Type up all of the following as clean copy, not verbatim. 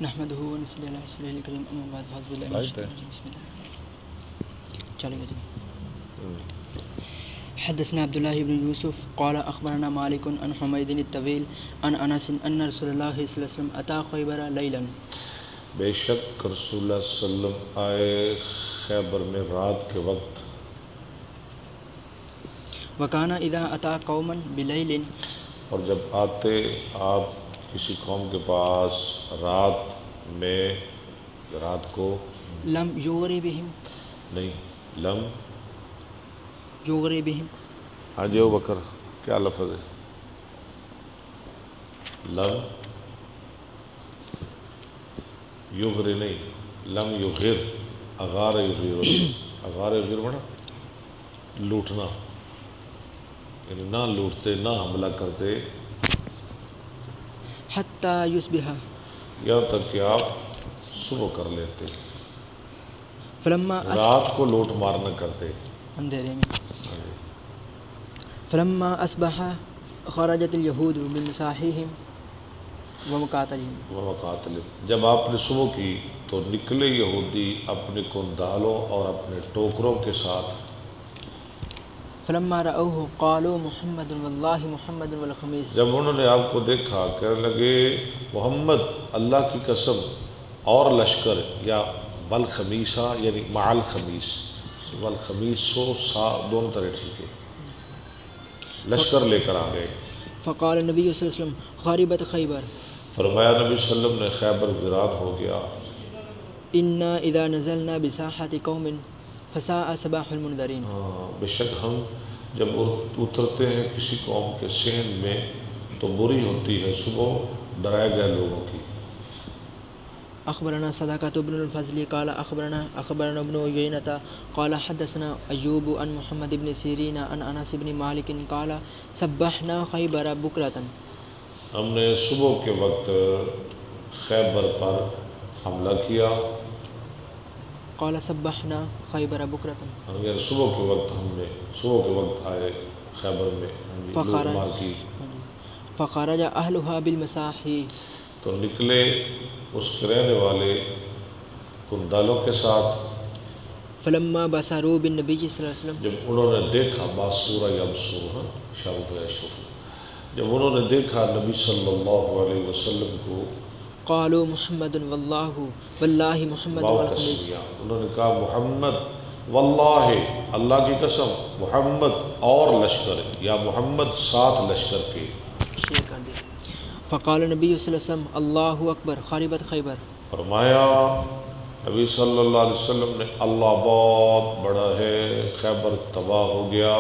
نحمده ونصلي على رسوله الكريم اما بعد فاعوذ بالله من الشيطان الرجيم بسم الله چلے گا جی. حدثنا عبد الله بن يوسف قال اخبرنا مالك عن حميد الطويل عن انس ان رسول الله صلى الله عليه وسلم اتى خيبر ليلا. بے شک رسول اللہ صلی اللہ علیہ وسلم آئے خیبر میں رات کے وقت. وكان اذا اتى قوما بليل اور جب آتے آپ کسی قوم کے پاس رات میں رات کو لم يغري بهم نہیں لم يغري بهم. ہاں جی بکر کیا لفظ ہے؟ لم یغر نہیں لم یغر اغار یغیر اغار یغیر بنا لوٹنا یعنی نہ لوٹتے نہ حملہ کرتے حتى يصبح یہاں تک کہ آپ صبح کر لیتے. فلما رات کو لوٹ مار نہ کرتے اندھیرے میں. فلما اصبح خرجت اليهود بمساحهم ومقاتلهم ومقاتلهم. جب آپ نے صبح کی تو نکلے یہودی اپنے کندالوں اور اپنے ٹوکروں کے ساتھ. فلما رأوه قالوا محمد والله محمد والخميس. جب انہوں نے آپ کو دیکھا کہنے لگے محمد اللہ کی قسم اور لشکر یا بالخمیسہ یعنی مع الخمیس والخمیس سو دونوں طرح ٹھیک ہے لشکر لے کر آ گئے. فقال النبي صلی اللہ علیہ وسلم خربت خیبر. فرمایا نبی صلی اللہ علیہ وسلم نے خیبر ویران ہو گیا. انا اذا نزلنا بساحة قوم فساء صباح المنذرین. بے شک ہم جب اترتے ہیں کسی قوم کے صحن میں تو بری ہوتی ہے صبح ڈرائے گئے لوگوں کی. اخبرنا صدقة بن الفضل قال اخبرنا ابن عيينة قال حدثنا ایوب عن محمد بن سیرین عن انس بن مالک قال سبحنا خیبر بکرة. ہم نے صبح کے وقت خیبر پر حملہ کیا. قال سبحنا خیبر بکرة. صبح کے وقت ہم نے صبح کے وقت آئے خیبر میں لوٹ مار کی. فخرج اہلها بالمساحی. تو نکلے اس کے رہنے والے کندالوں کے ساتھ. فلما بصروا بالنبی صلی اللہ علیہ وسلم. جب انہوں نے دیکھا باسورہ یا بسورہ شرف یا شرف جب انہوں نے دیکھا نبی صلی اللہ علیہ وسلم کو قالوا محمد واللہ محمد والخمیس. انہوں نے کہا محمد واللہ اللہ کی قسم محمد اور لشکر یا محمد ساتھ لشکر کے. فقال نبی صلی اللہ علیہ وسلم اللہ اکبر خربت خیبر. فرمایا نبی صلی اللہ علیہ وسلم نے اللہ بہت بڑا ہے خیبر تباہ ہو گیا.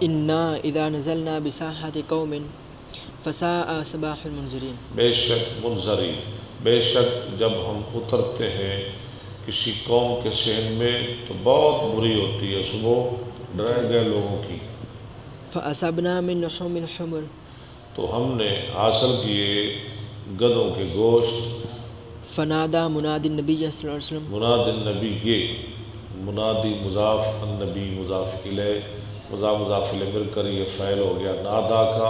انا اذا نزلنا بساحة قوم فساء صباح المنذرین. بے شک منظری بے شک جب ہم اترتے ہیں کسی قوم کے صحن میں تو بہت بری ہوتی ہے صبح ڈرائے گئے لوگوں کی. فاصبنا من لحوم الحمر. تو ہم نے حاصل کیے گدھوں کے گوشت. فنادى منادی النبی صلی اللہ علیہ وسلم. مناد النبی یہ منادی مضاف النبی مضاف الیہ مضاف الیہ مل کر یہ فعل ہو گیا. نادا کا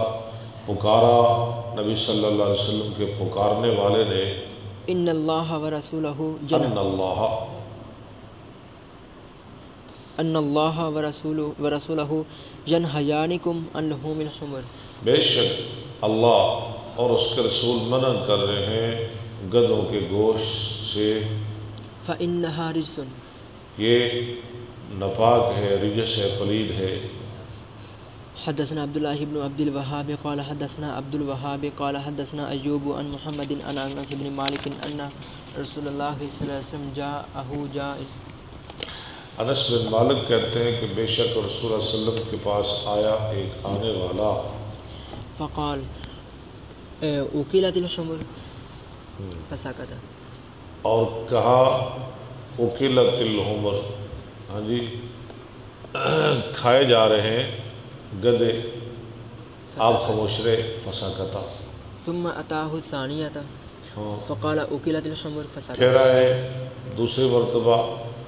پکارا نبی صلی اللہ علیہ وسلم کے پکارنے والے نے. ان اللہ ورسولہ ورسولہ ینہیانکم عن لحوم الحمر. بے شک اللہ اور اس کے رسول منع کر رہے ہیں گدھوں کے گوشت سے. فإنہا رجس. یہ ناپاک ہے رجس ہے پلید ہے. حدثنا عبد الله بن عبد الوهاب قال حدثنا عبد الوهاب قال حدثنا ایوب عن محمد عن انس بن مالک ان رسول اللہ صلی اللہ علیہ وسلم جاءه جاء. انس بن مالک کہتے ہیں کہ بے شک رسول اللہ صلی اللہ علیہ وسلم کے پاس آیا ایک آنے والا. فقال اکلت الحمر فسکت. اور کہا اکلت الحمر ہاں جی کھائے جا رہے ہیں گدے آپ خاموش رہے. فسکتا. ثم اتاه الثانیة فقال اکلت الحمر فسکت. پھر آئے دوسری مرتبہ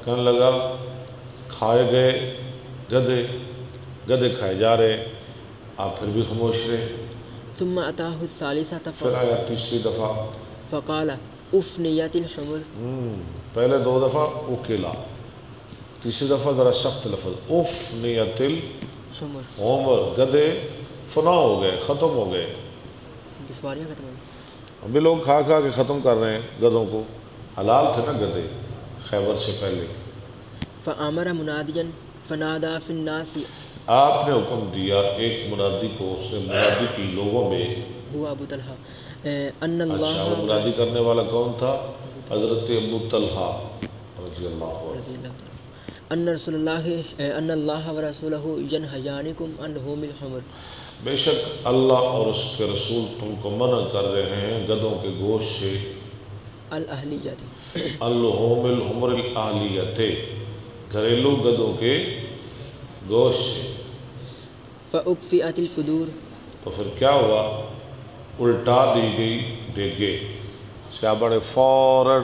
کہنے لگا کھائے گئے گدے کھائے جا رہے آپ پھر بھی خاموش رہے. ثم اتاه الثالثة پھر آیا تیسری دفعہ فقال افنیت الحمر، پہلے 2 دفعہ اکلا، تیسری دفعہ ذرا سخت لفظ افنیت الحمر، گدے فنا ہو گئے، ختم ہو گئے، سواریاں ختم ہو گئی۔ ابھی لوگ کھا کھا کے ختم کر رہے ہیں گدوں کو، حلال تھے نا گدے خیبر سے پہلے۔ فامر منادیا فنادى في الناس، آپ نے حکم دیا ایک منادی کو، اس نے منادی کی لوگوں میں، هو ابو طلحہ ان اچھا وہ اللہ منادی کرنے والا کون تھا؟ حضرت ابو طلحہ رضی اللہ عنہ، ان رسول اللہ ان اللہ ورسولہ ینہیانکم عن لحوم الحمر، بے شک اللہ اور اس کے رسول تم کو منع کر رہے ہیں گدوں کے گوشت سے، الاہلیۃ، اللحوم الحمر الاہلیت، گھریلو گدوں کے گوشت سے۔ فاکفئت القدور، تو پھر کیا ہوا؟ الٹا دی گئی دیگیں، صحابہ نے فوراً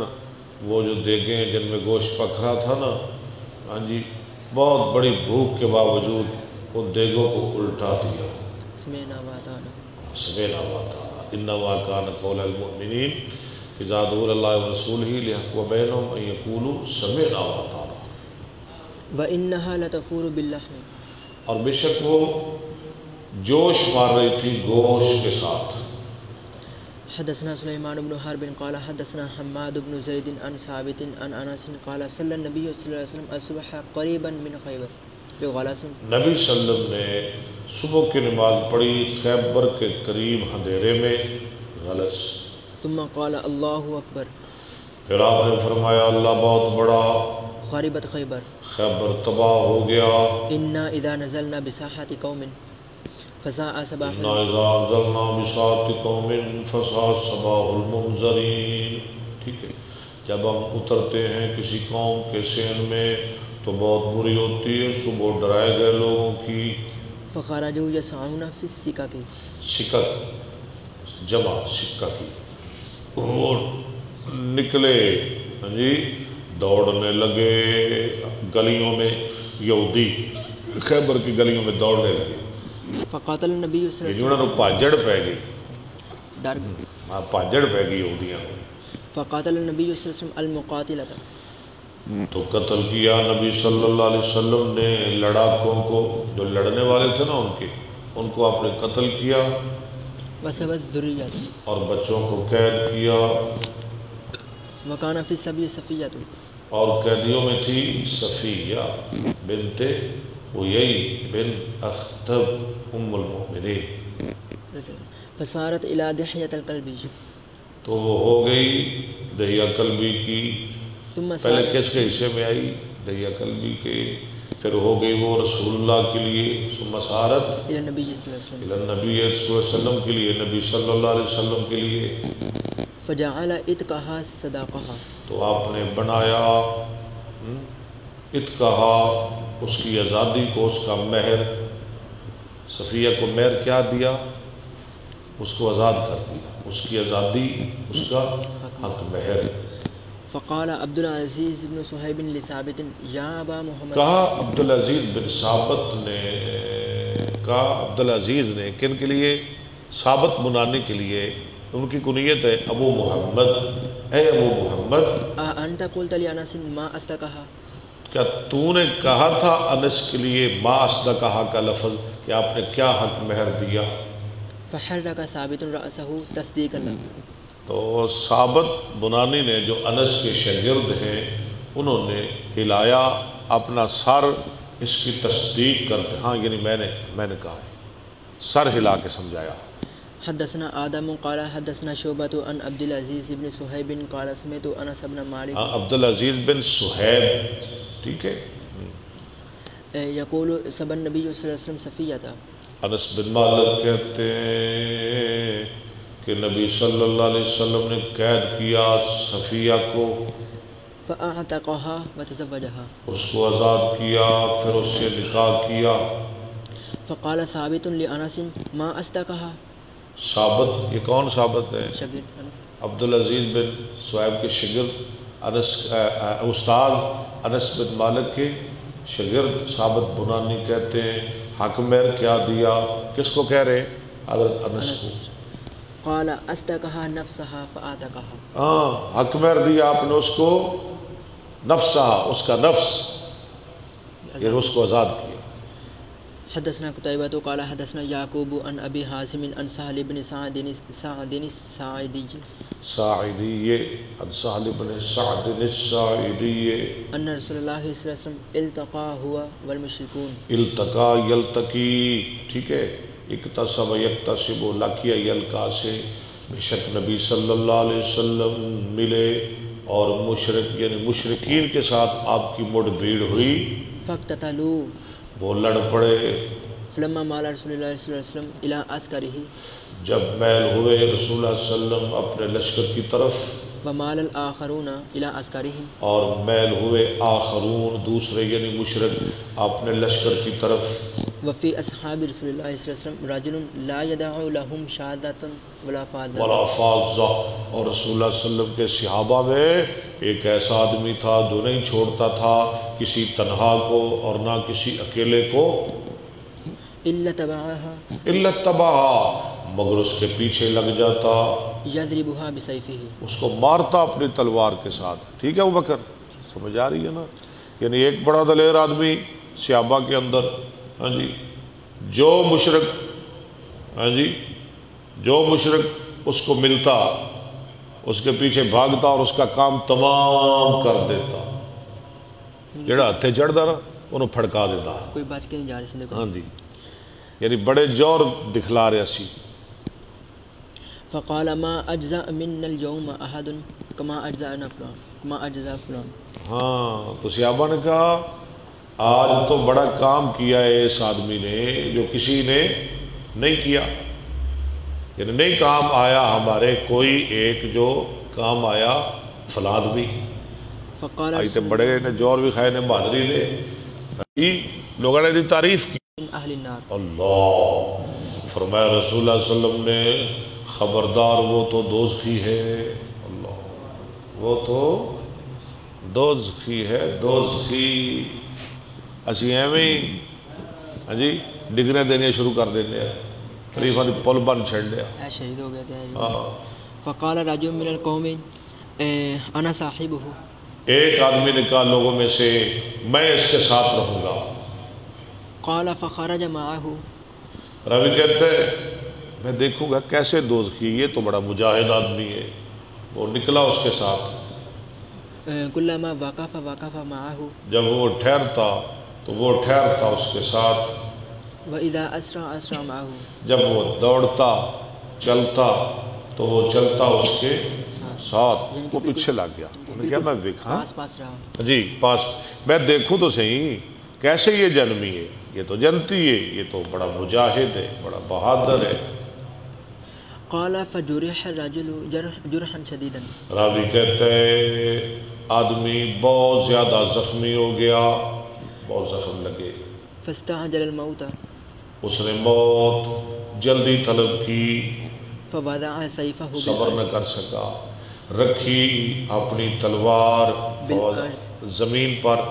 وہ جو دیگیں جن میں گوشت پک رہا تھا نا، ہاں جی، بہت بڑی بھوک کے باوجود ان دیگوں کو الٹا دیا۔ سمعنا واطعنا، سمعنا واطعنا انما کان قول المؤمنین اذا دعوا الی اللہ ورسولہ لیحکم بینہم ان یقولوا سمعنا واطعنا، وانہا لتفور باللحم، اور بے شک وہ جوش مار رہی تھی گوشت کے ساتھ۔ حدثنا سلیمان بن حرب قال حدثنا حماد بن زید عن ثابت عن انس قال صلی النبی صلی اللہ علیہ وسلم الصبح قریبا من خیبر بغلس، نبی صلی اللہ علیہ وسلم نے صبح کی نماز پڑھی خیبر کے قریب اندھیرے میں، غلس، ثم قال اللہ اکبر، پھر آپ نے فرمایا اللہ بہت بڑا، خربت خیبر، خیبر تباہ ہو گیا، انا اذا نزلنا بساحت قوم فساء صباح اِنَّا اِذَا أَنزَلْنَا بِسَاحَةِ قَوْمٍ فَسَاءَ صَبَاحُ الْمُنذَرِينَ، ٹھیک ہے، جب ہم اترتے ہیں کسی قوم کے صحن میں تو بہت بری ہوتی ہے صبح ڈرائے گئے لوگوں کی۔ فخرجوا يسعون في السكك، سکک جمع سکہ کی، وہ نکلے، ہاں جی، دوڑنے لگے گلیوں میں، یہودی خیبر کی گلیوں میں دوڑنے لگے، فقاتل النبی صلی اللہ علیہ انہوں نے پاجڑ پہ گئی، وسلم ڈر گئے، ہاں پاجڑ پہ گئی یہودیاں، فقاتل النبی صلی اللہ علیہ وسلم المقاتلۃ، تو قتل کیا نبی صلی اللہ علیہ وسلم نے لڑاکوں کو، جو لڑنے والے تھے نا ان کو آپ نے قتل کیا، وثبت ذریۃ، اور بچوں کو قید کیا، وکان فی السبی صفیۃ، اور قیدیوں میں تھی صفیہ بنت حیی بن اخطب ام المؤمنین، فصارت الی دحیۃ الکلبی، تو وہ ہو گئی دہیہ کلبی کی، ثم پہلے کس کے حصے میں آئی؟ دہیہ کلبی کے، پھر ہو گئی وہ رسول اللہ کے لیے، ثم صارت الی النبی صلی اللہ علیہ وسلم، الی النبی صلی اللہ علیہ وسلم کے لیے، نبی صلی اللہ علیہ وسلم کے لیے، فجعل اتقها صداقها، تو آپ نے بنایا اتقہا اس کی آزادی کو، اس کا مہر، صفیہ کو مہر کیا دیا؟ اس کو آزاد کر دیا، اس کی آزادی، اس کا حق مہر۔ فقال عبد العزیز بن صہیب لثابت یا ابا محمد، کہا عبدالعزیز بن ثابت نے، کہا عبدالعزیز نے کن کے لیے؟ ثابت بنانے کے لیے، ان کی کنیت ہے ابو محمد، اے ابو محمد، انت قلت لانس ما استقہا، کیا تو نے کہا تھا انس کے لیے ما اصدقہا کا لفظ کہ آپ نے کیا حق مہر دیا؟ فحرک ثابت رأسہ تصدیقا له، تو ثابت بنانی نے جو انس کے شاگرد ہیں انہوں نے ہلایا اپنا سر اس کی تصدیق کرتے، ہاں یعنی میں نے کہا ہے، سر ہلا کے سمجھایا۔ حدثنا آدم قال حدثنا شعبۃ عن عبد العزیز بن صہیب قال سمعت انس بن مالک، عبدالعزیز بن صہیب، ٹھیک ہے، یقول سب النبی صلی اللہ علیہ وسلم صفیۃ، انس بن مالک کہتے ہیں کہ نبی صلی اللہ علیہ وسلم نے قید کیا صفیہ کو، فاعتقها وتزوجها، اس کو آزاد کیا، پھر اس سے نکاح کیا۔ فقال ثابت لانس ما استقہا، ثابت، یہ کون ثابت ہے؟ شاگرد انس، عبدالعزیز بن صہیب کے شاگرد، انس استاد انس بن مالک کے شاگرد ثابت بنانی کہتے ہیں حق مہر کیا دیا، کس کو کہہ رہے ہیں؟ حضرت انس کو۔ فقال استقها نفسها فآتقها. ہاں، حق مہر دیا آپ نے اس کو، نفسہ، اس کا نفس، یعنی اس کو آزاد کیا. حدثنا قتيبة قال حدثنا يعقوب عن أبي حازم عن سهل بن سعد الساعدي ساعدی، یہ عن سہل بن سعد الساعدی أن رسول الله صلى الله عليه وسلم التقى هو والمشركون. التقا یلتقی، ٹھیک ہے، اکتسب یکتسب، لقیا یلقا سے بے شک نبی صلی اللہ علیہ وسلم ملے اور مشرک یعنی مشرکین کے ساتھ آپ کی مڑ بھیڑ ہوئی، فاقتتلوا. وہ لڑ پڑے. فلما مال رسول الله صلى الله عليه وسلم إلى عسكره. جب میل ہوئے رسول اللہ صلی اللہ علیہ وسلم اپنے لشکر کی طرف، ومال الآخرون إلى عسكرهم. اور میل ہوئے آخرون دوسرے یعنی مشرک اپنے لشکر کی طرف. وفي أصحاب رسول الله صلى الله عليه وسلم رجل لا يدع لهم شهادة ولا فاضة. ولا فاضة، اور رسول اللہ صلی اللہ علیہ وسلم کے صحابہ میں ایک ایسا آدمی تھا جو نہیں چھوڑتا تھا کسی تنہا کو اور نہ کسی اکیلے کو، إلا تبعها، الا اتبعها، مگر اس کے پیچھے لگ جاتا، يضربها بسيفه، اس کو مارتا اپنی تلوار کے ساتھ. ٹھیک ہے ابوبکر، سمجھ آ رہی ہے نا؟ یعنی ایک بڑا دلیر آدمی صحابہ کے اندر، ہاں جی، جو مشرک، ہاں جی، جو مشرک اس کو ملتا اس کے پیچھے بھاگتا اور اس کا کام تمام کر دیتا، جڑا ہتھے چڑھتا نا انہوں پھڑکا دیتا. کوئی بچ کے نہیں جا رہے سن. ہاں جی، یعنی بڑے جور دکھلا رہے سی. فقال ما اجزاء من اليوم احد كما اجزاءنا فلان كما اجزاء فلان. ہاں، تو صحابہ نے کہا آج تو بڑا کام کیا ہے اس آدمی نے جو کسی نے نہیں کیا، یعنی نہیں کام آیا ہمارے کوئی ایک جو کام آیا فلاں آدمی. فقال آئی تے بڑے نے جور بھی کھائے نے بہادری دے، لوگوں نے دی تعریف کی. من اہل النار. اللہ فرمایا رسول اللہ صلی اللہ علیہ وسلم نے، خبردار وہ تو دوزخی ہے. اللہ، وہ تو دوزخی ہے، دوزخی. اسی ایویں ہی ہاں جی ڈگریاں دینی شروع کر دینے ہیں، تریفاں دی پل بن چھڑ لیا. اے شہید ہو گئے تھے. ہاں، فقال رجل من القوم انا صاحبه. ایک آدمی نے کہا لوگوں میں سے میں اس کے ساتھ رہوں گا. قال فخرج معه. راوی کہتے ہیں میں دیکھوں گا کیسے دوزخی، یہ تو بڑا مجاہد آدمی ہے. وہ نکلا اس کے ساتھ. كلما وقف معه. جب وہ ٹھہرتا تو وہ ٹھہرتا اس کے ساتھ. واذا اسرع معه. جب وہ دوڑتا چلتا تو وہ چلتا اس کے ساتھ. وہ پیچھے لگ گیا. انہوں نے کہا میں دیکھا پاس رہا جی پاس، میں دیکھوں تو صحیح کیسے یہ جنمی ہے، یہ تو جنتی ہے، یہ تو بڑا مجاہد ہے، بڑا بہادر ہے. قال فجرح الرجل جرحا شديدا. راوی کہتے ہیں آدمی بہت زیادہ زخمی ہو گیا، بہت زخم لگے. فاستعجل الموت. اس نے موت جلدی طلب کی، فوضع سيفه صبر نہ کر سکا، رکھی اپنی تلوار زمین پر،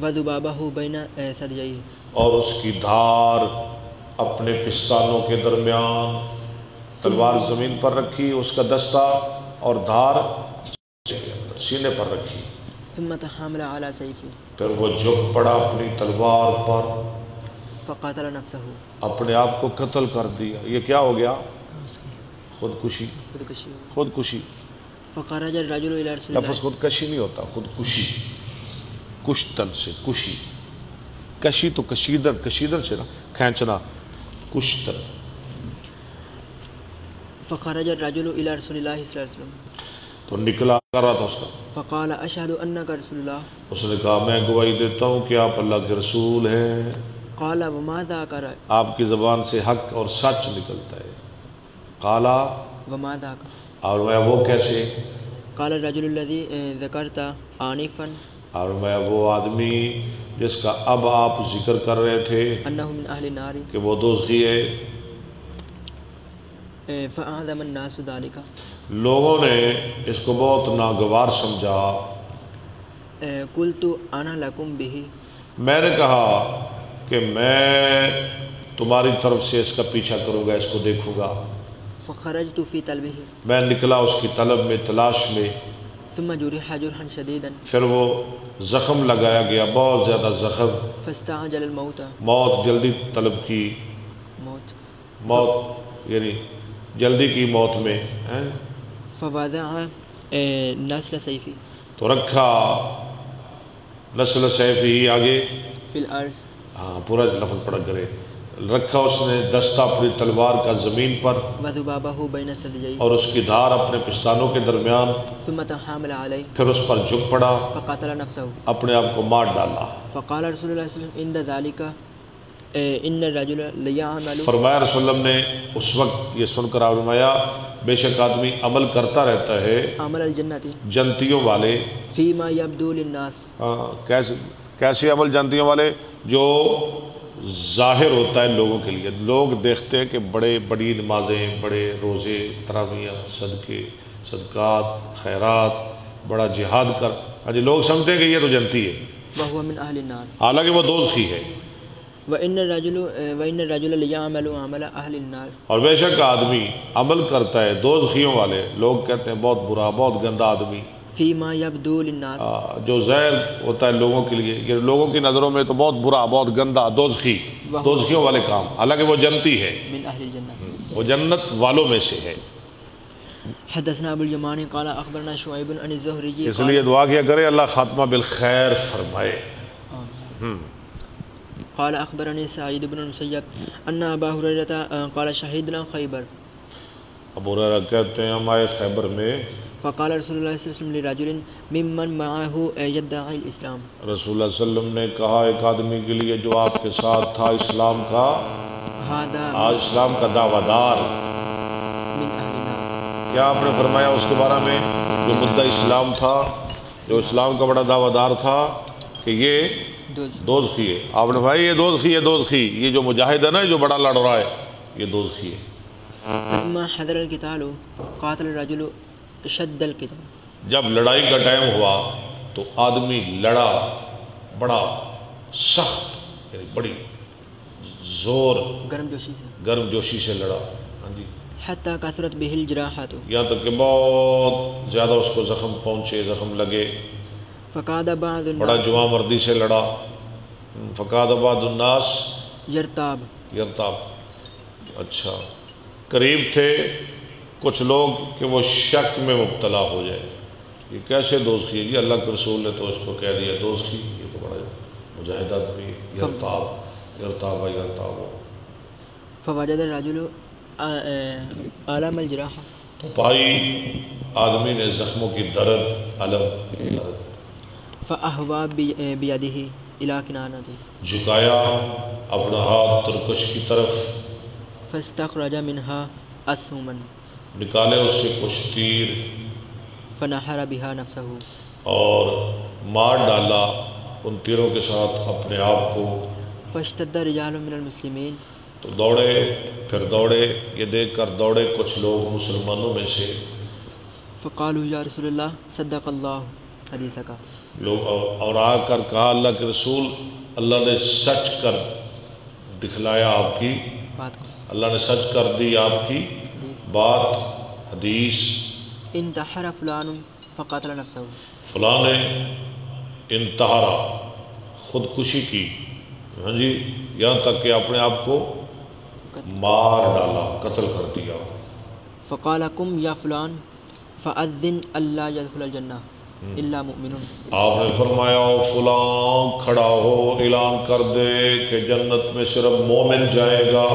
وذبابه بين ثدييه، اور اس کی دھار اپنے پستانوں کے درمیان. تلوار زمین پر رکھی، اس کا دستہ اور دھار سینے پر رکھی. ثم تحامل على سيفه. پھر وہ جھک پڑا اپنی تلوار پر، فقاتل نفسه. اپنے آپ کو قتل کر دیا. یہ کیا ہو گیا؟ خودکشی. خودکشی. فخرج الرجل الى رسول الله. لفظ خودکشی نہیں ہوتا، خودکشی، کشتن سے کشی. کشی تو کشیدر سے نا کھینچنا، کشتن. فخرج الرجل الى رسول الله صلى الله عليه وسلم. تو نکلا کر رہا تھا اس کا. فقال اشهد انك رسول الله. اس نے کہا میں گواہی دیتا ہوں کہ آپ اللہ کے رسول ہیں. قال وماذا قال. آپ کی زبان سے حق اور سچ نکلتا ہے. قالا وماذا. اور میں وہ کیسے. قال الرجل الذي ذكرت آنفا. اور میں وہ آدمی جس کا اب آپ ذکر کر رہے تھے انه من اهل النار، کہ وہ دوزخی ہے. فاعظم الناس ذلك. لوگوں نے اس کو بہت ناگوار سمجھا. قلت انا لكم به. میں نے کہا کہ میں تمہاری طرف سے اس کا پیچھا کروں گا، اس کو دیکھوں گا. فخرجت في طلبه میں نکلا اس کی طلب میں، تلاش میں، ثم جرح جرحا شديدا پھر وہ زخم لگایا گیا، بہت زیادہ زخم، فاستعجل الموت موت جلدی طلب کی، موت یعنی جلدی کی موت میں، فوضع نسل سیفی تو رکھا نسل سیفی آگے فی الارض، ہاں پورا لفظ پڑھ کرے، رکھا اس نے دستہ اپنی تلوار کا زمین پر، وذبابہ بین ثدییہ، اور اس کی دھار اپنے پستانوں کے درمیان، ثم تحامل علیہ، پھر اس پر جھک پڑا، فقاتل نفسہ، اپنے آپ کو مار ڈالا۔ فقال رسول اللہ صلی اللہ علیہ وسلم عند ذلك ان الرجل لیعمل، فرمایا رسول اللہ نے اس وقت یہ سن کر فرمایا بے شک آدمی عمل کرتا رہتا ہے عمل الجنت جنتیوں والے، فیما یبدو للناس، کیسے عمل جنتیوں والے؟ جو ظاہر ہوتا ہے لوگوں کے لیے، لوگ دیکھتے ہیں کہ بڑی نمازیں، بڑے روزے، تراویح، صدقے، صدقات، خیرات، بڑا جہاد کر، لوگ سمجھتے ہیں کہ یہ تو جنتی ہے، وهو من اہل النار، حالانکہ وہ دوزخی ہے۔ وان الرجل لیعمل عمل اہل النار، اور بے شک آدمی عمل کرتا ہے دوزخیوں والے، لوگ کہتے ہیں بہت برا، بہت گندا آدمی، فیما یبدو للناس، جو زہر ہوتا ہے لوگوں کے لیے، یہ لوگوں کی نظروں میں تو بہت برا، بہت گندا، دوزخی، دوزخیوں والے کام، حالانکہ وہ جنتی ہے، من اہل الجنہ، وہ جنت والوں میں سے ہے۔ حدثنا ابو اليمان قال اخبرنا شعیب عن الزهري، اس لیے دعا کیا کرے اللہ خاتمہ بالخیر فرمائے۔ قال اخبرني سعيد بن المسيب ان ابا هريره قال شهدنا خیبر، ابو ہریرہ کہتے ہیں ہم آئے خیبر میں، فقال رسول الله صلی اللہ علیہ وسلم لرجل ممن معه يدعي الاسلام، رسول اللہ صلی اللہ علیہ وسلم نے کہا ایک آدمی کے لیے جو آپ کے ساتھ تھا اسلام کا، هذا آج اسلام کا دعویٰ دار، من اہل النار، کیا آپ نے فرمایا اس کے بارے میں جو مدعی اسلام تھا، جو اسلام کا بڑا دعویٰ دار تھا کہ یہ دوزخی ہے؟ آپ نے بھائی یہ دوزخی ہے، دوزخی، یہ جو مجاہد ہے نا جو بڑا لڑ رہا ہے یہ دوزخی ہے۔ فلما حضر القتال قاتل الرجل شد القتال، جب لڑائی کا ٹائم ہوا تو آدمی لڑا بڑا سخت، یعنی بڑی زور گرم جوشی سے، گرم جوشی سے لڑا، ہاں جی، حتی کثرت به الجراحات، یہاں تک کہ بہت زیادہ اس کو زخم پہنچے، زخم لگے، فقاد بعض بڑا الناس جواں مردی سے لڑا، فقاد بعض الناس یرتاب، یرتاب، اچھا قریب تھے کچھ لوگ کہ وہ شک میں مبتلا ہو جائے، یہ کیسے دوزخی ہے جی؟ اللہ کے رسول نے تو اس کو کہہ دیا دوزخی، یہ تو بڑا مجاہد آدمی، یرتاب یرتاب یرتاب۔ فوجد الرجل آلام الجراح، تو پائی آدمی نے زخموں کی درد، علم، درد، فأہوا بیدہ الی کنانتہ، جھکایا اپنا ہاتھ ترکش کی طرف، فاستخرج منها اسہما، نکالے اس سے کچھ تیر، فنحر بها نفسه، اور مار ڈالا ان تیروں کے ساتھ اپنے آپ کو، فاشتد رجال من المسلمین، تو دوڑے، پھر دوڑے، یہ دیکھ کر دوڑے کچھ لوگ مسلمانوں میں سے، فقالوا یا رسول اللہ صدق اللہ حدیثک، لوگ اور آ کر کہا اللہ کے رسول اللہ نے سچ کر دکھلایا آپ کی بات کو، اللہ نے سچ کر دی آپ کی بات، حدیث، انتحر فلان فقاتل نفسه، فلاں نے انتحرا خودکشی کی، ہاں جی، یہاں تک کہ اپنے آپ کو مار ڈالا، قتل کر دیا۔ فقال قم یا فلان فأذن اللہ يدخل الجنہ الا مؤمن، آپ نے فرمایا او فلاں کھڑا ہو، اعلان کر دے کہ جنت میں صرف مومن جائے گا۔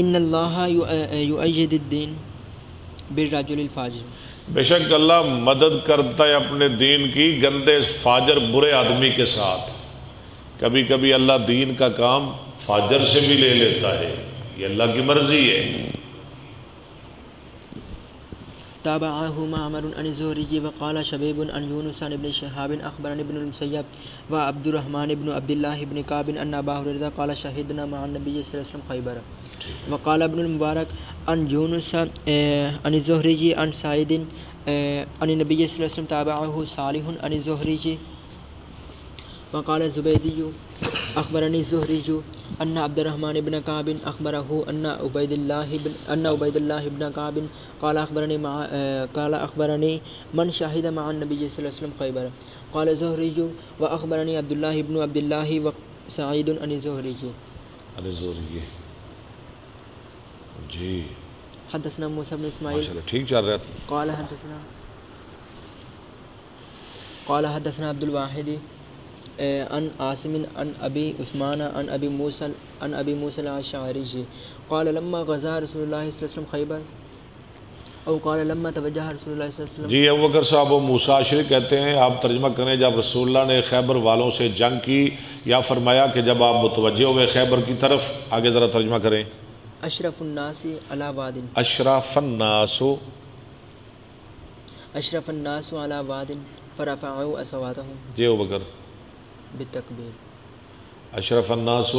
ان اللہ یؤید الدین بالرجل الفاجر، بے شک اللہ مدد کرتا ہے اپنے دین کی گندے فاجر برے آدمی کے ساتھ، کبھی کبھی اللہ دین کا کام فاجر سے بھی لے لیتا ہے، یہ اللہ کی مرضی ہے۔ تابعه معمر عن الزهري وقال شبيب عن يونس عن ابن شهاب اخبرني ابن المسيب وعبد الرحمن بن عبد الله بن كعب ان ابا هريره قال شهدنا مع النبي صلى الله عليه وسلم خيبر، وقال ابن المبارك عن يونس عن الزهري عن سعيد عن النبي صلى الله عليه وسلم تابعه صالح عن الزهري، وقال الزبيدي أخبرني الزهري أن عبد الرحمن بن كعب أخبره أن عبيد الله بن كعب قال أخبرني من شهد مع النبي صلى الله عليه وسلم خيبر. قال الزهري وأخبرني عبد الله بن عبد الله وسعيد عن الزهري. جی حدثنا موسى بن إسماعيل ماشاءاللہ ٹھیک چل رہا تھا. قال حدثنا عبد الواحد عن عاصم عن أبي عثمان عن أبي موسى الأشعري قال لما غزا رسول الله صلى الله عليه وسلم خيبر او قال لما توجه رسول الله صلى الله عليه وسلم. جی ابو بکر صاحب موسیٰ اشعری کہتے ہیں آپ ترجمہ کریں جب رسول اللہ نے خیبر والوں سے جنگ کی یا فرمایا کہ جب آپ متوجہ ہوئے خیبر کی طرف. آگے ذرا ترجمہ کریں. اشرف الناس على واد اشرف الناس على واد فرفعوا اصواتهم. جی ابو بکر بالتکبیر. اشرف الناس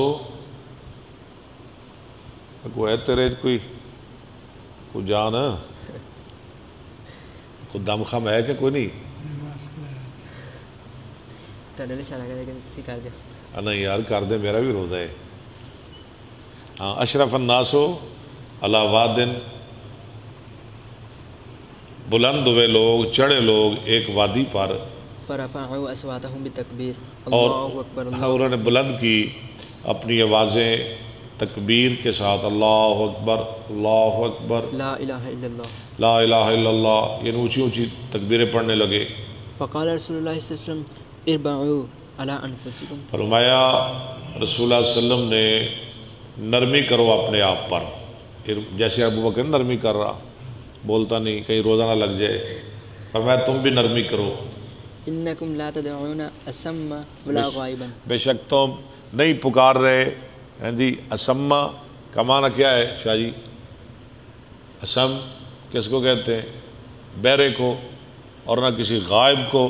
کوئی ہے تیرے کوئی جان کوئی دم خم ہے کہ کوئی نہیں؟ نہیں یار کر دے میرا بھی روزہ ہے. ہاں اشرف الناس علی وادن بلند ہوئے لوگ چڑھے لوگ ایک وادی پر فرفعوا اصواتهم بالتکبیر. اور اللہ اکبر. انہوں نے بلند کی اپنی آوازیں تکبیر کے ساتھ. اللہ اکبر اللہ اکبر لا الہ الا اللہ لا الہ الا اللہ. یہ اونچی اونچی تکبیریں پڑھنے لگے. فقال رسول اللہ صلی اللہ علیہ وسلم اربعوا علی انفسکم. فرمایا رسول اللہ علیہ وسلم نے نرمی کرو اپنے آپ پر. جیسے ابو بکر نرمی کر رہا بولتا نہیں کہیں روزہ نہ لگ جائے. فرمایا تم بھی نرمی کرو. انکم لا تدعون اسم ولا غائبا. بے شک تم نہیں پکار رہے ہیں جی اسما کا معنی کیا ہے شاہ جی؟ اسم کس کو کہتے ہیں؟ بہرے کو. اور نہ کسی غائب کو.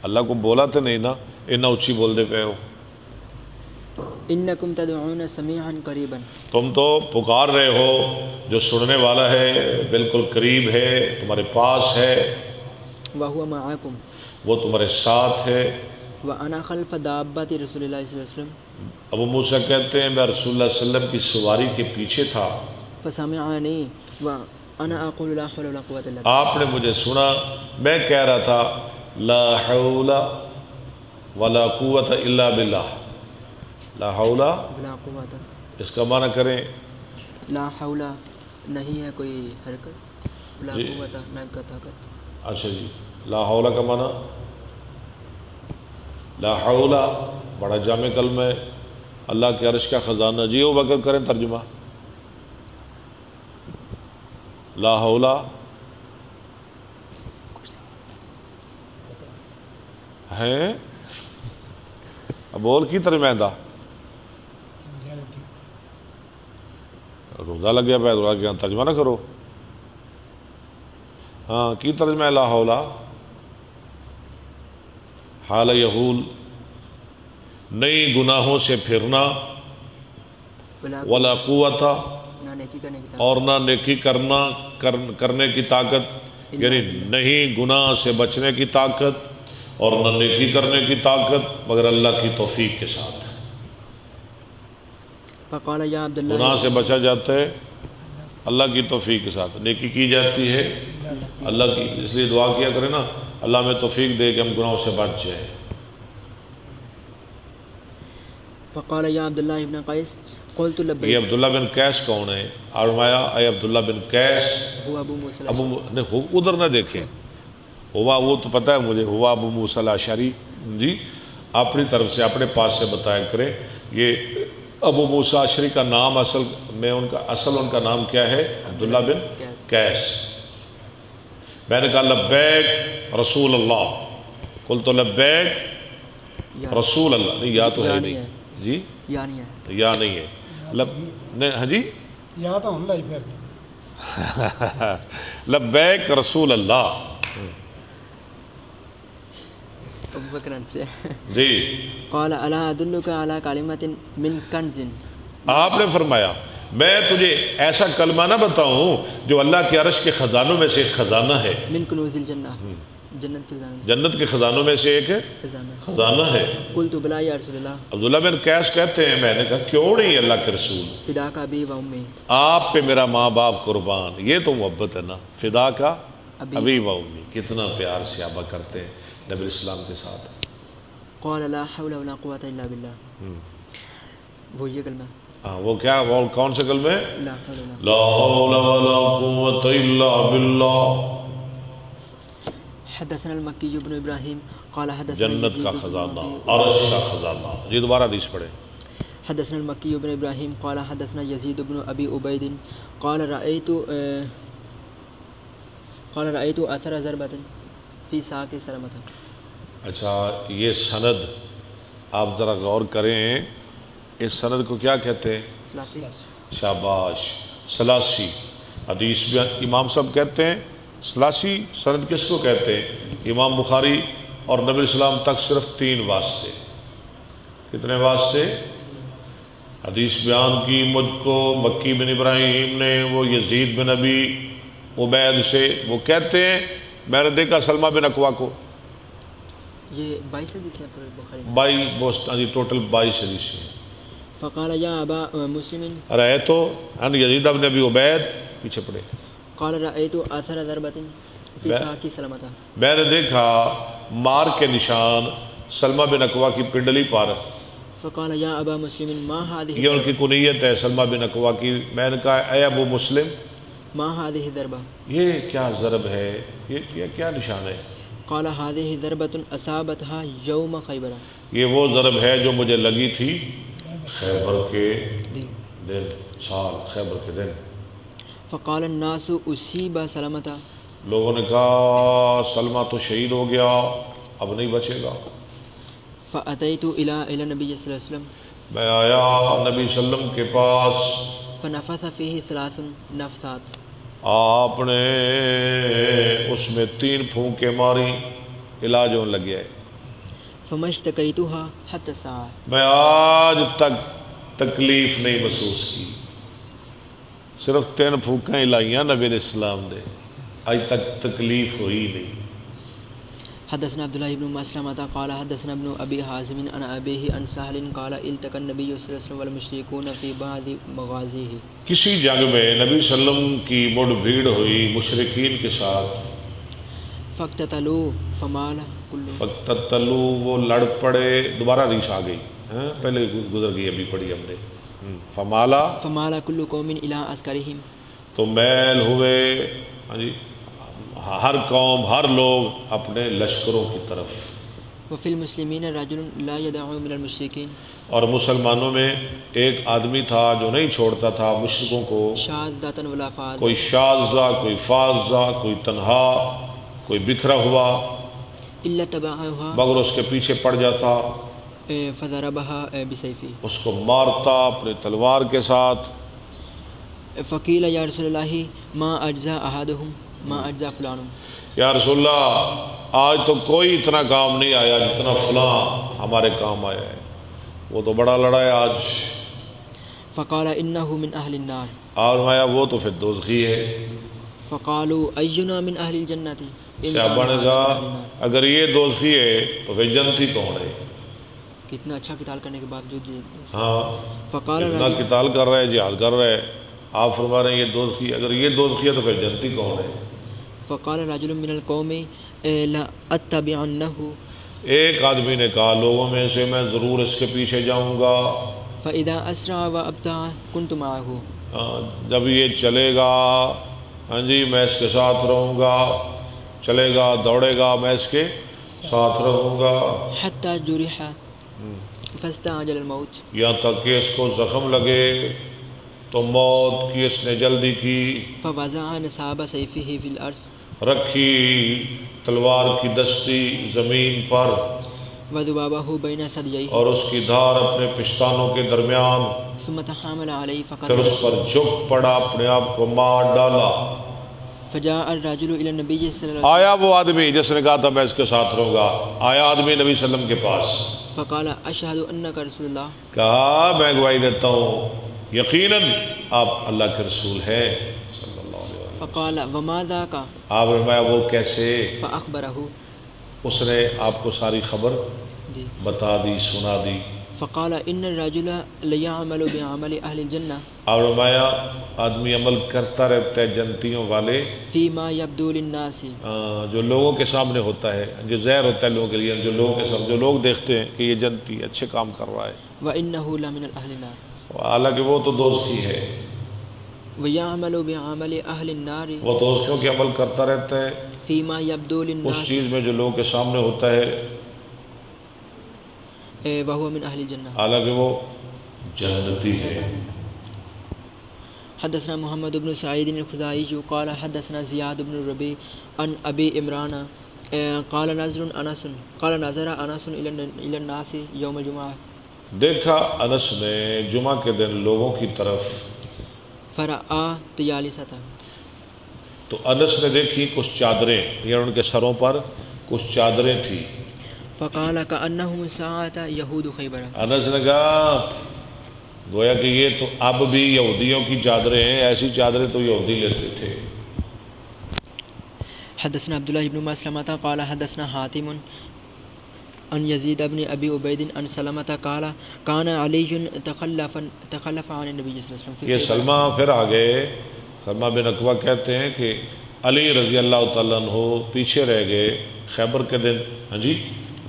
اللہ کو بولا تو نہیں نا اتنا اچھی بول دے پہ ہو. انکم تدعون سمیعا قریبا. تم تو پکار رہے ہو جو سننے والا ہے بالکل قریب ہے تمہارے پاس ہے. وہو معاکم. وہ تمہارے ساتھ ہے. وانا خلف دابت رسول اللہ صلی اللہ علیہ وسلم. ابو موسیٰ کہتے ہیں میں رسول اللہ صلی اللہ علیہ وسلم کی سواری کے پیچھے تھا. فسمعنی وانا اقول لا حول ولا قوة الا بالله. آپ نے مجھے سنا میں کہہ رہا تھا لا حول ولا قوت الا باللہ. لا حول ولا قوة. اس کا معنی کریں. لا حول نہیں ہے کوئی حرکت. ولا جی. قوت نہ طاقت. اچھا جی لا حول کا معنی لا حول بڑا جامع کلمہ ہے. اللہ کے عرش کا خزانہ. جی ابو بکر کریں ترجمہ. لا حول ہیں بول کی ترجمہ ہے دا روزہ لگ گیا پہ روزہ کیا ترجمہ نہ کرو. ہاں کی ترجمہ ہے لا حول؟ حال یحول نئی گناہوں سے پھرنا. ولا قوت اور نہ نیکی کرنے کی طاقت یعنی نہیں گناہ سے بچنے کی طاقت اور نہ نیکی کرنے کی طاقت مگر اللہ کی توفیق کے ساتھ. فقال یا عبداللہ. گناہ سے بچا جاتا ہے اللہ کی توفیق کے ساتھ. نیکی کی جاتی ہے اللہ کی. اس لیے دعا کیا کرے نا اللہ میں توفیق دے کہ ہم گناہوں سے بچ جائیں. فقال یا عبداللہ ابن قیس قلت لبیک. یہ عبداللہ بن قیس کون ہے؟ اور فرمایا اے عبداللہ بن قیس. ہوا ابو موسیٰ ادھر نہ دیکھیں. ہوا وہ تو پتہ ہے مجھے. ہوا ابو موسیٰ الاشعری. جی اپنی طرف سے اپنے پاس سے بتایا کریں. یہ ابو موسیٰ الاشعری کا نام اصل ان کا نام کیا ہے؟ عبداللہ بن قیس. میں نے کہا لبیک رسول اللہ. قلت لبیک رسول اللہ. نہیں یا تو ہے نہیں جی یا نہیں ہے. یا نہیں ہے. ہاں جی یا تو ہوں پھر لبیک رسول اللہ. ابو بکر سے جی قال الا ادلک علی کلمۃ من کنز. آپ نے فرمایا میں تجھے ایسا کلمہ نہ بتاؤں جو اللہ کے عرش کے خزانوں میں سے ایک خزانہ ہے. من کنوز الجنہ. جنت کے خزانے جنت کے خزانوں میں سے ایک خزانہ ہے۔ قلت بلا یا رسول اللہ عبداللہ بن قیس کہتے ہیں میں نے کہا کیوں نہیں اللہ کے رسول، فدا کا ابی و امی، آپ پہ میرا ماں باپ قربان، یہ تو محبت ہے نا، فدا کا ابی ابی و امی، کتنا پیار صحابہ کرتے ہیں نبی اسلام کے ساتھ۔ قال لا حول ولا قوة الا باللہ، وہ یہ کلمہ ہاں وہ کیا، وہ کون سے کلمے؟ لا حول ولا لا حول ولا قوة الا باللہ۔ حدثنا المکی بن ابراہیم قال حدثنا جنت یزید کا بن خزانہ، ابی- عرش کا خزانہ۔ یہ دوبارہ حدیث پڑھے۔ حدثنا المکی بن ابراہیم قال حدثنا یزید بن ابی عبید قال رأیت اثر ضربۃ فی ساق سلمۃ۔ اچھا یہ سند آپ ذرا غور کریں، اس سند کو کیا کہتے ہیں؟ سلاسی شاباش، سلاسی حدیث بھی امام صاحب کہتے ہیں۔ سلاسی سند کس کو کہتے ہیں؟ امام بخاری اور نبی السلام تک صرف 3 واسطے۔ کتنے واسطے؟ حدیث بیان کی مجھ کو مکی بن ابراہیم نے، وہ یزید بن ابی عبید سے، وہ کہتے ہیں میں نے دیکھا سلمہ بن اکوا کو۔ یہ 22 حدیث ہے پر بخاری میں۔ 22 ٹوٹل 22 حدیث ہیں۔ فقال یا ابا مسلم رہے تو یزید بن ابی عبید پیچھے پڑے، قال رأیت اثر ضربۃ فی ساق سلمۃ۔ میں نے دیکھا مار کے نشان سلمہ بن اکوا کی پنڈلی پر۔ فقال یا ابا مسلم ما یہ ان هذه کی کنیت ہے سلمہ بن اکوا کی۔ میں نے کہا اے ابو مسلم ما هذه ضربہ، یہ کیا ضرب ہے، یہ کیا نشان ہے؟ قال هذه ضربۃ اصابتها یوم خیبر، یہ وہ ضرب ہے جو مجھے لگی تھی خیبر کے دن، سال خیبر کے دن۔ فقال الناس اصیب سلمۃ، لوگوں نے کہا سلمہ تو شہید ہو گیا، اب نہیں بچے گا۔ فاتیت الی النبی صلی اللہ علیہ وسلم، میں آیا نبی صلی اللہ علیہ وسلم کے پاس، فنفث فیہ 3 نفثات، آپ نے اس میں 3 پھونکیں ماری، علاج ہونے لگ گیا ہے۔ فما اشتکیتها حتی الساعة، میں آج تک تکلیف نہیں محسوس کی، صرف 3 پھونکیں لائیاں نبی علیہ السلام نے، آج تک تکلیف ہوئی نہیں۔ حدثنا عبداللہ بن مسلمۃ قال حدثنا ابن ابی حازم عن ابیہ عن سہل قال التقى النبی صلی اللہ علیہ وسلم والمشرکون فی بعض مغازیہ، کسی جنگ میں نبی صلی اللہ علیہ وسلم کی مڑ بھیڑ ہوئی مشرکین کے ساتھ، فاقتتلوا فمال کل، فقتلو وہ لڑ پڑے، دوبارہ حدیث آ گئی، پہلے گزر گئی ابھی پڑھی ہم نے۔ فمال کل قوم الی عسکرہم، تو میل ہوئے، ہاں جی، ہر قوم ہر لوگ اپنے لشکروں کی طرف۔ وفی المسلمین رجل لا يدع من المشرکین، اور مسلمانوں میں ایک آدمی تھا جو نہیں چھوڑتا تھا مشرکوں کو، شاذۃ ولا فاذ، کوئی شاذہ کوئی فاذہ، کوئی تنہا کوئی بکھرا ہوا، الا تبعها مگر اس کے پیچھے پڑ جاتا، فضربها بسیفہ، اس کو مارتا اپنے تلوار کے ساتھ۔ فقیل یا رسول اللہ ما اجزا احدهم ما اجزا فلان، یا رسول اللہ آج تو کوئی اتنا کام نہیں آیا جتنا فلاں ہمارے کام آیا ہے، وہ تو بڑا لڑا ہے آج۔ فقال انه من اہل النار، اور فرمایا وہ تو پھر دوزخی ہے۔ فقالوا اینا من اہل الجنت، صحابہ نے کہا اگر یہ دوزخی ہے تو پھر جنتی کون ہے؟ کتنا اچھا قتال کرنے کے باوجود ہاں فقال اتنا رجل، قتال کر رہا ہے، جہاد کر رہا ہے، آپ فرما رہے ہیں یہ دوزخی، اگر یہ دوزخی ہے تو پھر جنتی کون ہے؟ فقال رجل من القوم لا اتبعنه، ایک آدمی نے کہا لوگوں میں سے میں ضرور اس کے پیچھے جاؤں گا، فاذا اسرع وابطا كنت معه، جب یہ چلے گا، ہاں جی میں اس کے ساتھ رہوں گا، چلے گا دوڑے گا میں اس کے ساتھ رہوں گا، حتى جرح فاستعجل الموت، یہاں تک کہ اس کو زخم لگے تو موت کی اس نے جلدی کی، فوضع نصاب سیفه في الارض، رکھی تلوار کی دستی زمین پر، وذبابه بين ثدييه، اور اس کی دھار اپنے پشتانوں کے درمیان، ثم تحامل عليه پھر فقتله، اس پر جھک پڑا، اپنے آپ کو مار ڈالا۔ فجاء الرجل الى النبي صلى الله عليه آیا وہ آدمی جس نے کہا تھا میں اس کے ساتھ رہوں گا، آیا آدمی نبی صلی اللہ علیہ وسلم کے پاس، وسلم فقال اشهد انك رسول الله، کہا میں گواہی دیتا ہوں یقیناً آپ اللہ کے رسول ہیں صلی اللہ علیہ وسلم۔ فقال وما ذاك، آپ فرمایا وہ کیسے؟ فاخبره، اس نے آپ کو ساری خبر دی بتا دی، سنا دی. فقال ان الرجل لیعمل بعمل اہل الجنہ اور فرمایا آدمی عمل کرتا رہتا ہے جنتیوں والے فیما یبدو للناس، جو لوگوں کے سامنے ہوتا ہے، جو ظاہر ہوتا ہے لوگوں کے لیے، جو لوگوں کے سامنے، جو لوگ دیکھتے ہیں کہ یہ جنتی اچھے کام کر رہا ہے، وانہ لمن اہل النار، حالانکہ وہ تو دوزخی ہے. ویعمل بعمل اہل النار وہ دوزخیوں کے عمل کرتا رہتا ہے فیما یبدو اس للناس چیز میں جو لوگوں کے سامنے ہوتا ہے، وهو من اہل الجنہ. حالانکہ وہ جنتی ہے. حدثنا محمد بن سعید الخزاعی قال حدثنا زیاد بن الربیع عن ابی عمران قال نظر انس الى الناس یوم الجمعہ، دیکھا انس نے جمعہ کے دن لوگوں کی طرف، فرآ طیالسۃ، تو انس نے دیکھی کچھ چادریں، یعنی ان کے سروں پر کچھ چادریں تھیں. فقال کأنہم ساعۃ یہود خیبر، انس نے کہا گویا کہ یہ تو اب بھی یہودیوں کی چادریں ہیں، ایسی چادریں تو یہودی لیتے تھے. حدثنا عبداللہ بن مسلمۃ قال حدثنا حاتم عن یزید بن ابی عبید عن سلمۃ قال کان علی تخلف عن النبی صلی اللہ علیہ وسلم. یہ سلمہ پھر آگے، سلمہ بن عقبہ کہتے ہیں کہ علی رضی اللہ تعالیٰ عنہ پیچھے رہ گئے خیبر کے دن، ہاں جی،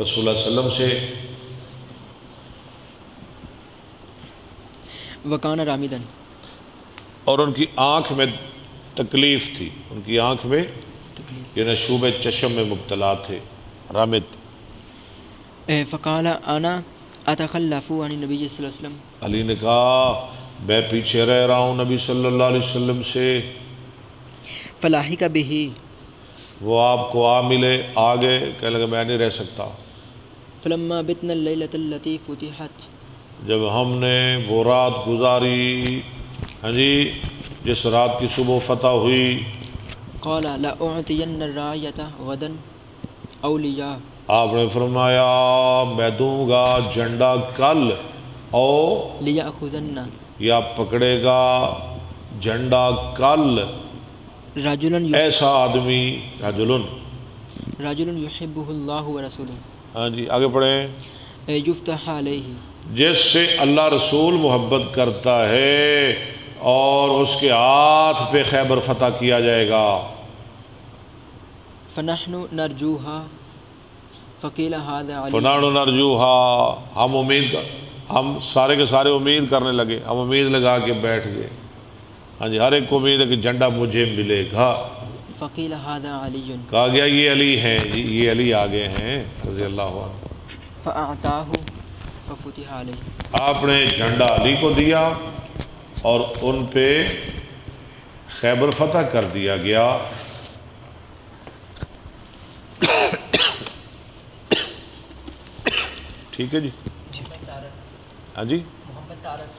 رسول اللہ صلی اللہ علیہ وسلم سے. وکان رامدن، اور ان کی آنکھ میں تکلیف تھی، ان کی آنکھ میں یعنی شوب چشم میں مبتلا تھے، رامد. فقال انا اتخلف عن النبی صلی اللہ علیہ وسلم، علی نے کہا میں پیچھے رہ رہا ہوں نبی صلی اللہ علیہ وسلم سے. فلاحق به، وہ آپ کو آ ملے، آگے کہنے لگا میں نہیں رہ سکتا. فلما بتنا اللیلۃ التي فتحت، جب ہم نے وہ رات گزاری، ہاں جی، جس رات کی صبح فتح ہوئی، قال لأعطين الراية غدا اولیاء، آپ نے فرمایا میں دوں گا جھنڈا کل، او لیأخذن یا پکڑے گا جھنڈا کل رجل ایسا آدمی، رجل يحبه اللہ ورسولہ، ہاں جی آگے پڑھیں، یفتح علیہ، جس سے اللہ رسول محبت کرتا ہے اور اس کے ہاتھ پہ خیبر فتح کیا جائے گا. فنحن نرجوها، فقیل هذا علی، فنحن نرجوها، ہم سارے کے سارے امید کرنے لگے، ہم امید لگا کے بیٹھ گئے. ہاں جی، ہر ایک کو امید ہے کہ جھنڈا مجھے ملے گا. فقیل هذا علی، کہا گیا یہ علی ہیں جی، یہ علی آگے ہیں رضی اللہ عنہ. فاعطاہ ففتح علیہ، آپ نے جھنڈا علی کو دیا اور ان پہ خیبر فتح کر دیا گیا. ٹھیک ہے جی، ہاں جی، محمد طارق،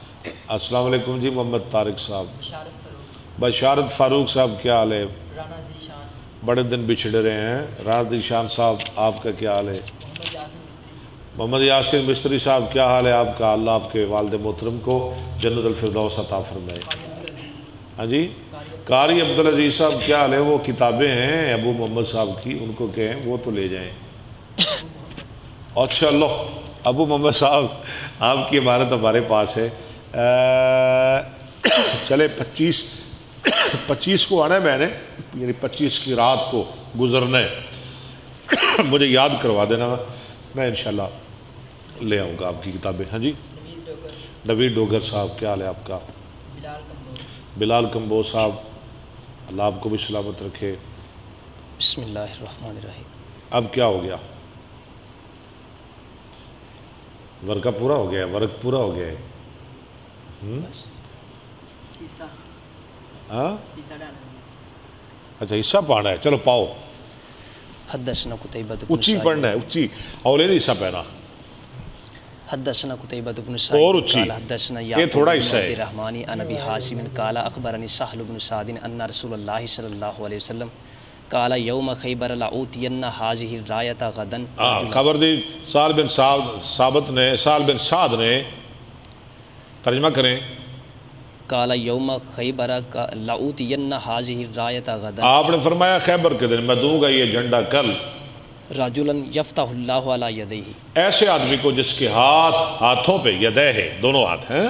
السلام علیکم جی، محمد طارق صاحب، بشارت فاروق، بشارت فاروق صاحب کیا حال ہے؟ رانا ذیشان، بڑے دن بچھڑے رہے ہیں. راز ذیشان صاحب آپ کا کیا حال ہے؟ محمد یاسر مستری، محمد یاسر مستری صاحب کیا حال ہے آپ کا؟ اللہ آپ کے والد محترم کو جنت الفردوس عطا فرمائے. ہاں جی، قاری عبدالعزیز صاحب کیا حال ہے؟ وہ کتابیں ہیں ابو محمد صاحب کی، ان کو کہیں وہ تو لے جائیں. اچھا اللہ، ابو محمد صاحب آپ کی عمارت ہمارے پاس ہے. چلے 25 کو آنا ہے میں نے، یعنی 25 کی رات کو گزرنا ہے. مجھے یاد کروا دینا، میں انشاءاللہ لے آؤں گا آپ کی کتابیں. ہاں جی، نوید ڈوگر صاحب کیا حال ہے آپ کا؟ بلال کمبوز صاحب اللہ آپ کو بھی سلامت رکھے. بسم اللہ الرحمن الرحیم. اب کیا ہو گیا؟ ورقہ پورا ہو گیا ہے، ورق پورا ہو گیا ہے. ہاں اچھا حصہ پانا ہے، چلو پاؤ. حدثنا قتیبہ بن اچھی سعید، پڑھنا ہے، اچھی اولے نہیں حصہ پہنا. حدثنا قتیبہ بن اور سعید اچھی، قال حدثنا یہ یعقوب تھوڑا بن حصہ ہے. عبد الرحمن عن ابی حازم قال اخبرنی سہل بن سعد ان رسول اللہ صلی اللہ علیہ وسلم قال یوم خیبر لأوتین هذه الرایۃ غدا. خبر دی سال بن سعد نے ترجمہ کریں. قال یوم خیبر لأوتین هذه الرایۃ غدا، آپ نے فرمایا خیبر کے دن میں دوں گا یہ جھنڈا کل. رجلا یفتح اللہ علی یدیہ، ایسے آدمی کو جس کے ہاتھوں پہ یدہ ہے، دونوں ہاتھ ہیں،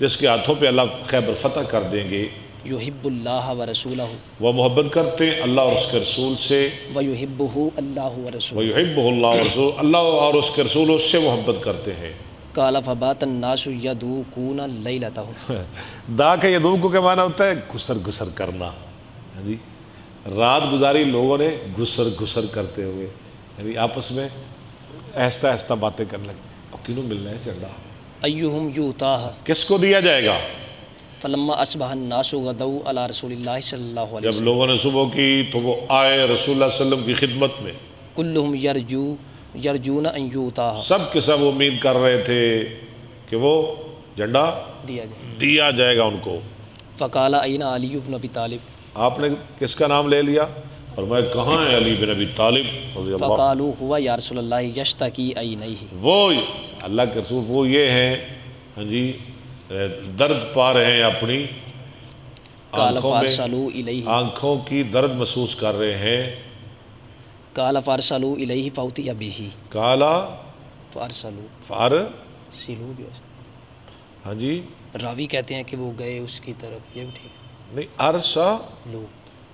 جس کے ہاتھوں پہ اللہ خیبر فتح کر دیں گے، یحب اللہ ورسولہ، وہ محبت کرتے ہیں اللہ اور اس کے رسول سے، ویحبہ اللہ ورسولہ، وَيُحِبُّهُ اللَّهُ وَرَسُولُهُ، اللہ اور اس کے رسول اس سے محبت کرتے ہیں۔ قال فبات الناس یدوکون لیلتہ، دا کا یدوکو کے معنی ہوتا ہے گسر گسر کرنا، جی رات گزاری لوگوں نے گسر گسر کرتے ہوئے، یعنی آپس میں آہستہ آہستہ باتیں کرنے لگے، اب کنوں ملنا ہے چنڈا، ایہم یوتاہ، کس کو دیا جائے گا؟ فلما اصبح الناس غدوا علی رسول اللہ صلی اللہ علیہ جب وسلم، لوگوں نے صبح کی تو وہ آئے رسول اللہ صلی اللہ علیہ وسلم کی خدمت میں، کلہم یرجون ان یوتاہ، سب کے سب امید کر رہے تھے کہ وہ جھنڈا دیا جائے۔ دیا جائے گا ان کو۔ فقال این علی بن ابی طالب، آپ نے کس کا نام لے لیا؟ اور میں کہاں ہے علی بن ابی طالب رضی اللہ؟ فقالوا ہوا یا رسول اللہ یشتکی عینیہ، وہ اللہ کے رسول وہ یہ ہیں، ہاں جی درد پا رہے ہیں اپنی قال آنکھوں میں، فارسلوا الیہ، آنکھوں کی درد محسوس کر رہے ہیں۔ قال فارسلوا الیہ فاتی بہ، کالا فارسلوا فار سلو بھی ہو سکتا ہاں جی ہے۔ راوی کہتے ہیں کہ وہ گئے اس کی طرف، یہ بھی ٹھیک نہیں عرصہ لو،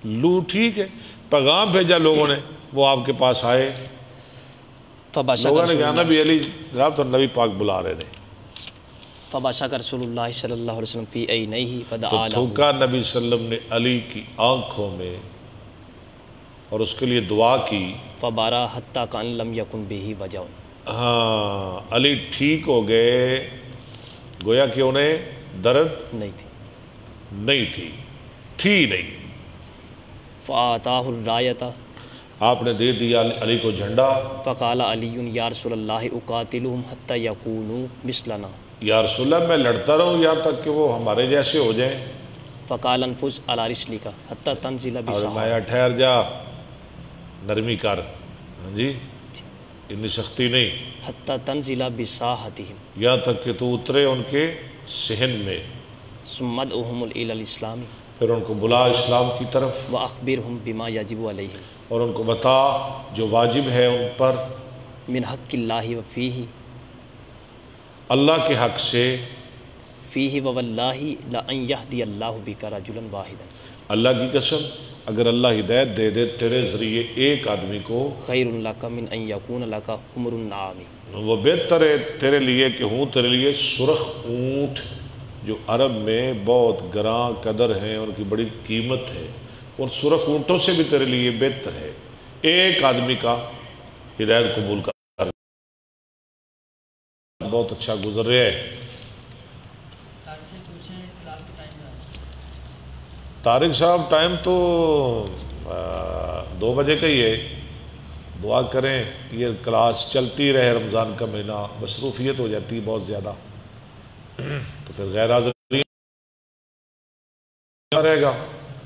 لو ٹھیک ہے، پیغام بھیجا لوگوں نے، وہ آپ کے پاس آئے، فباشا لوگوں نے کہا نبی علی جناب تو نبی پاک بلا رہے تھے، فباشا کا رسول اللہ صلی اللہ علیہ وسلم فی عینیہ تو فدعا لہ، تھوکا نبی صلی اللہ علیہ وسلم نے علی کی آنکھوں میں اور اس کے لیے دعا کی۔ فبارا حتی کان لم یکن بہ وجع، ہاں علی ٹھیک ہو گئے، گویا کہ انہیں درد نہیں تھی۔ نہیں تھی نہیں۔ فآتاہ الرایۃ، آپ نے دے دیا علی کو جھنڈا۔ فقال علی یا رسول اللہ اقاتلہم حتی یکونوا مثلنا، یا رسول اللہ میں لڑتا رہوں یہاں تک کہ وہ ہمارے جیسے ہو جائیں۔ فقال انفس علی رسلک حتی تنزل اور بسحاب، مایا ٹھہر جا، نرمی کر، ہاں جی اتنی سختی نہیں، حتی تنزل بساحتہم، یہاں تک کہ تو اترے ان کے صحن میں، ثم ادعوہم الی الاسلام پھر ان کو بلا اسلام کی طرف، واخبرہم بما یجب علیہم اور ان کو بتا جو واجب ہے ان پر من حق اللہ وفیہ، اللہ کے حق سے، فیہ وواللہ لأن یہدی اللہ بک رجلا واحدا، اللہ کی قسم اگر اللہ ہدایت دے دے تیرے ذریعے ایک آدمی کو، خیر لک من ان یکون لک حمر النعام، وہ بہتر ہے تیرے لیے کہ ہوں تیرے لیے سرخ اونٹ، جو عرب میں بہت گراں قدر ہیں، ان کی بڑی قیمت ہے، اور سرخ اونٹوں سے بھی تیرے لیے بہتر ہے ایک آدمی کا ہدایت قبول کر۔ بہت اچھا گزر رہا ہے۔ طارق صاحب ٹائم تو 2 بجے کا ہی ہے، دعا کریں یہ کلاس چلتی رہے، رمضان کا مہینہ مصروفیت ہو جاتی ہے بہت زیادہ، تو پھر غیر حاضری رہے گا،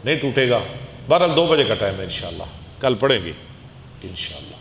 نہیں ٹوٹے گا۔ بہرحال 2 بجے کا ٹائم ہے انشاءاللہ، کل پڑھیں گے انشاءاللہ۔